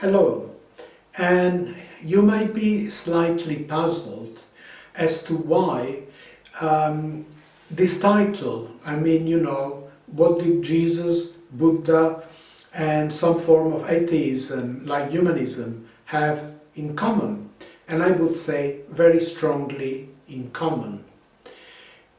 Hello, and you might be slightly puzzled as to why this title. What did Jesus, Buddha, and some form of atheism like humanism have in common? And I would say very strongly in common.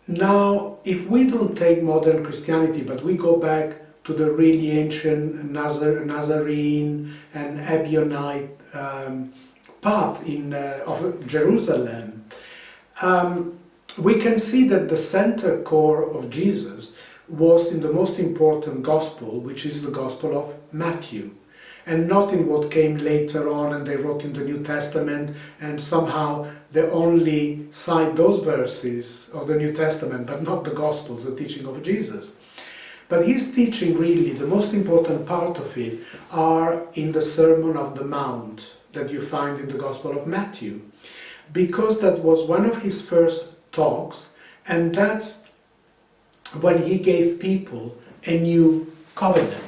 Now, if we don't take modern Christianity, but we go back to the really ancient Nazarene and Ebionite path of Jerusalem, we can see that the center core of Jesus was in the most important gospel, which is the Gospel of Matthew, and not in what came later on and they wrote in the New Testament, and somehow they only cite those verses of the New Testament, but not the Gospels, the teaching of Jesus. But his teaching, really, the most important part of it, are in the Sermon of the Mount that you find in the Gospel of Matthew. Because that was one of his first talks, and that's when he gave people a new covenant.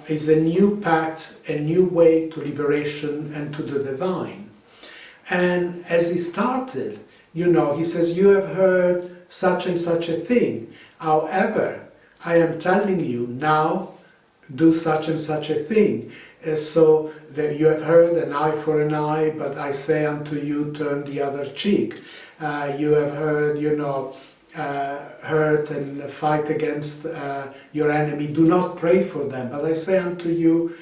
It's a new pact, a new way to liberation and to the divine. And as he started, he says, you have heard such and such a thing. However, I am telling you now, do such and such a thing. So that you have heard an eye for an eye, but I say unto you, turn the other cheek. You have heard, hurt and fight against your enemy. Do not pray for them. But I say unto you,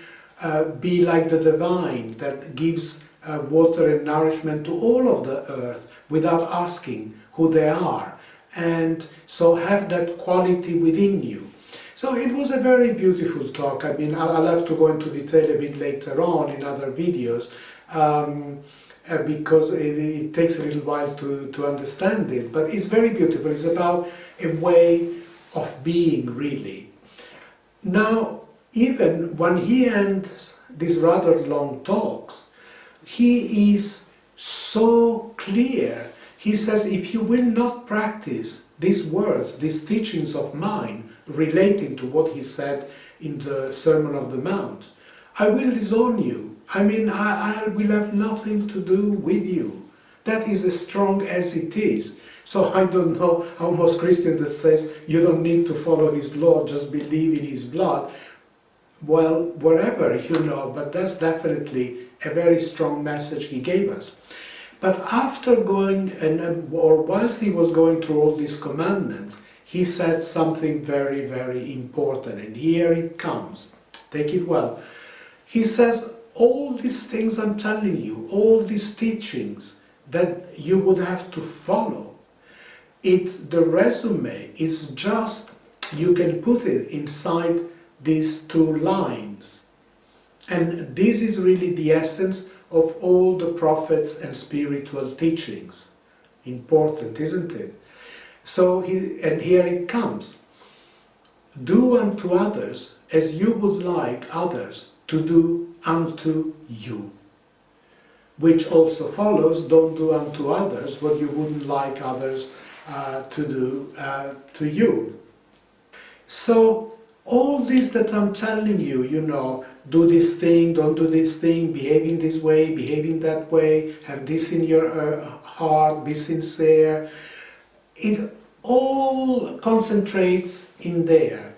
be like the divine that gives water and nourishment to all of the earth without asking who they are. And so have that quality within you. So it was a very beautiful talk. I'll have to go into detail a bit later on in other videos because it takes a little while to understand it. But it's very beautiful. It's about a way of being, really. Now, even when he ends these rather long talks, he is so clear. He says, if you will not practice these words, these teachings of mine, relating to what he said in the Sermon of the Mount, I will disown you. I will have nothing to do with you. That is as strong as it is. So I don't know how most Christians that says you don't need to follow his law, just believe in his blood. Well, whatever, but that's definitely a very strong message he gave us. But after going, or whilst he was going through all these commandments, he said something very, very important. And here it comes. Take it well. He says, all these things I'm telling you, all these teachings that you would have to follow, the resume is just, you can put it inside these two lines. And this is really the essence of all the prophets and spiritual teachings. Important, isn't it? So, and here it comes. Do unto others as you would like others to do unto you. Which also follows, don't do unto others what you wouldn't like others to do to you. So, all this that I'm telling you, do this thing, don't do this thing, behaving this way, behaving that way, have this in your heart, be sincere. It all concentrates in there.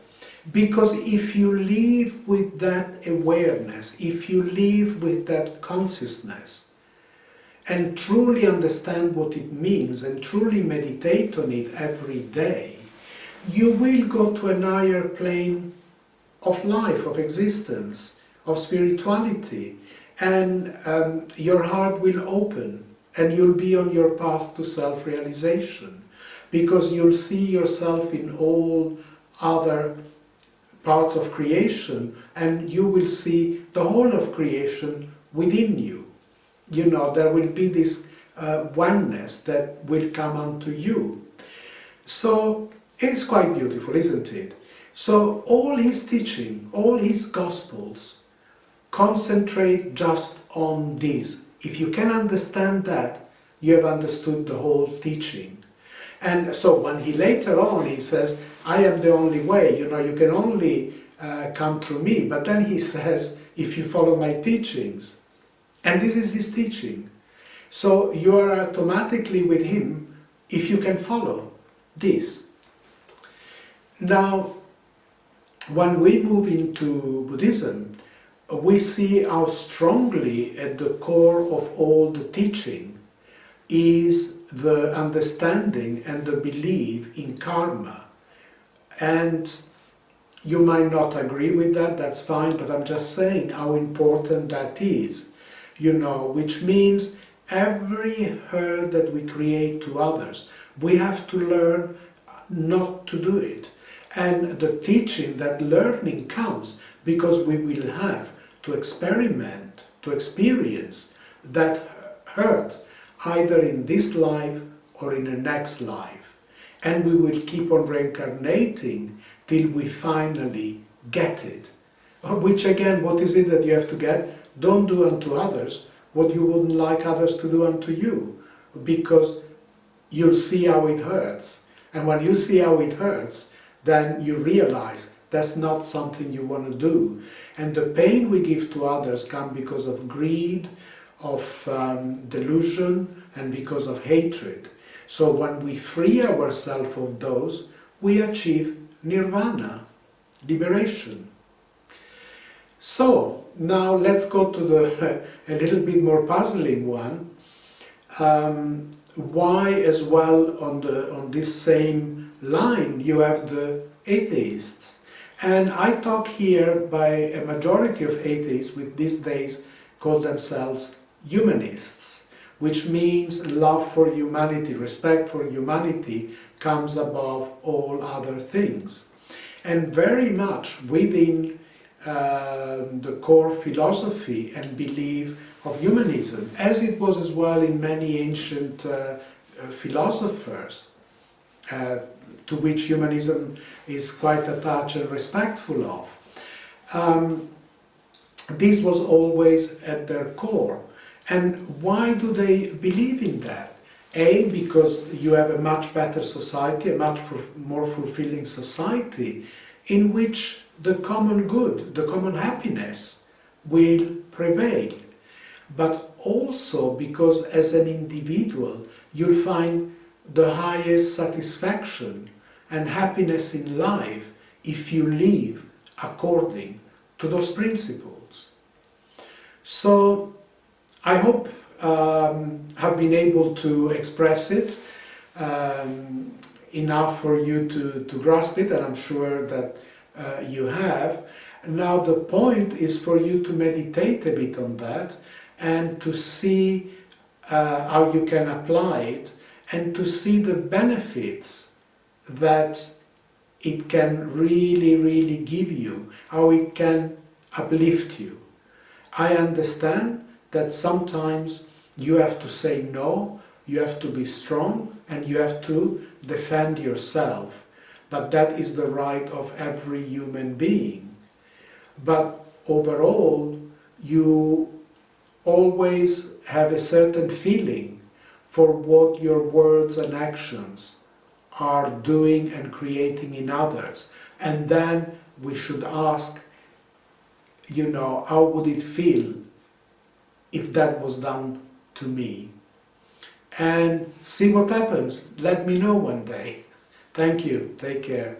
Because if you live with that awareness, if you live with that consciousness, and truly understand what it means, and truly meditate on it every day, you will go to an higher plane of life, of existence, of spirituality, and your heart will open, and you'll be on your path to self-realization, because you'll see yourself in all other parts of creation, and you will see the whole of creation within you. There will be this oneness that will come unto you. So it's quite beautiful, isn't it? So all his teaching, all his Gospels concentrate just on this. If you can understand that, you have understood the whole teaching. And so when he later on, he says, I am the only way, you can only come through me. But then he says, if you follow my teachings, and this is his teaching. So you are automatically with him if you can follow this. Now, when we move into Buddhism, we see how strongly at the core of all the teaching is the understanding and the belief in karma. And you might not agree with that, that's fine, but I'm just saying how important that is. Which means every hurt that we create to others, we have to learn not to do it. And the teaching, that learning comes because we will have to experiment, to experience that hurt, either in this life or in the next life. And we will keep on reincarnating till we finally get it. Which again, what is it that you have to get? Don't do unto others what you wouldn't like others to do unto you, because you'll see how it hurts. And when you see how it hurts, then you realize that's not something you want to do. And the pain we give to others comes because of greed, of delusion, and because of hatred. So when we free ourselves of those, we achieve nirvana, liberation. So now let's go to the a little bit more puzzling one. Why as well on this same line you have the atheists? And I talk here by a majority of atheists, which these days call themselves humanists, which means love for humanity, respect for humanity comes above all other things. And very much within the core philosophy and belief of humanism, as it was as well in many ancient philosophers, to which humanism is quite attached and respectful of. This was always at their core. And why do they believe in that? A, because you have a much better society, a much more fulfilling society, in which the common good, the common happiness will prevail. But also because as an individual you'll find the highest satisfaction and happiness in life if you live according to those principles. So I hope have been able to express it enough for you to grasp it, and I'm sure that you have. Now the point is for you to meditate a bit on that and to see how you can apply it and to see the benefits that it can really, really give you, how it can uplift you. I understand that sometimes you have to say no, you have to be strong, and you have to defend yourself. But that is the right of every human being. But overall, you always have a certain feeling for what your words and actions are doing and creating in others. And then we should ask, how would it feel if that was done to me? And see what happens. Let me know one day. Thank you. Take care.